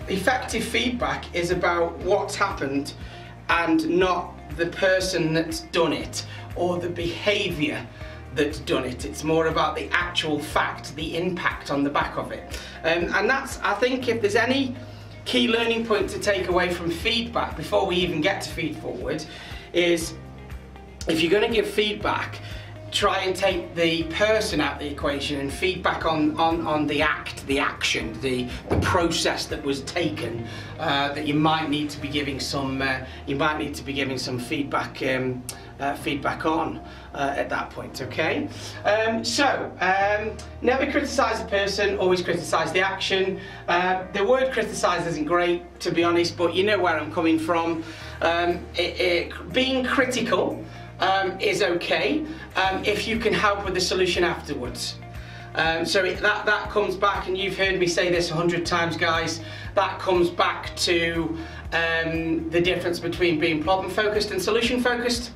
effective feedback is about what's happened and not the person that's done it or the behaviour that's done it. It's more about the actual fact, the impact on the back of it. And that's, I think, if there's any key learning point to take away from feedback before we even get to feed forward, is if you're going to give feedback, try and take the person out of the equation and feedback on the act, the action, the process that was taken, that you might need to be giving some feedback feedback on at that point. Okay, never criticise the person, always criticise the action. The word criticise isn't great, to be honest, but you know where I'm coming from. Being critical is okay if you can help with the solution afterwards. That comes back, and you've heard me say this 100 times, guys, that comes back to the difference between being problem focused and solution focused.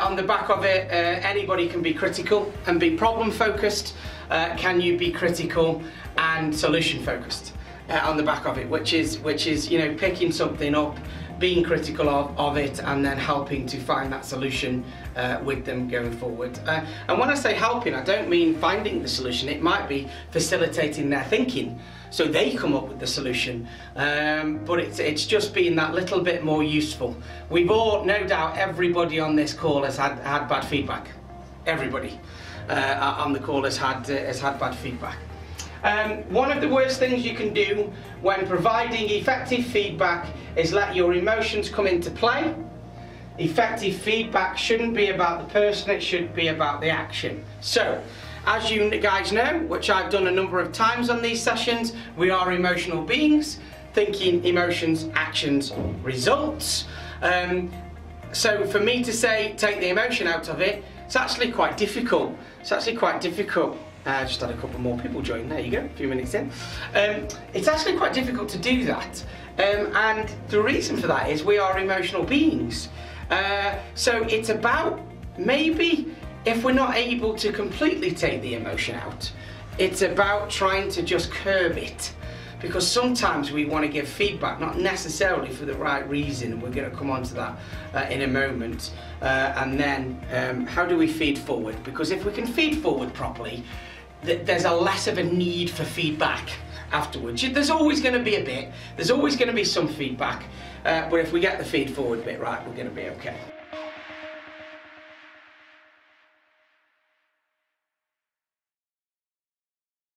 On the back of it, anybody can be critical and be problem focused. Can you be critical and solution focused on the back of it, which is you know, picking something up, being critical of it, and then helping to find that solution with them going forward. And when I say helping, I don't mean finding the solution. It might be facilitating their thinking so they come up with the solution, but it's just being that little bit more useful. We've all, no doubt, everybody on this call has had bad feedback. Everybody on the call has had bad feedback. One of the worst things you can do when providing effective feedback is let your emotions come into play. Effective feedback shouldn't be about the person, it should be about the action. So, as you guys know, which I've done a number of times on these sessions, we are emotional beings, thinking, emotions, actions, results. So for me to say, take the emotion out of it, it's actually quite difficult. It's actually quite difficult. Just had a couple more people join, there you go, a few minutes in. It's actually quite difficult to do that. And the reason for that is we are emotional beings. So it's about, maybe if we're not able to completely take the emotion out, it's about trying to just curb it. Because sometimes we want to give feedback, not necessarily for the right reason, and we're going to come on to that in a moment. And then, how do we feed forward? Because if we can feed forward properly, there's a less of a need for feedback afterwards. There's always going to be a bit, there's always going to be some feedback, but if we get the feed forward bit right, we're going to be okay.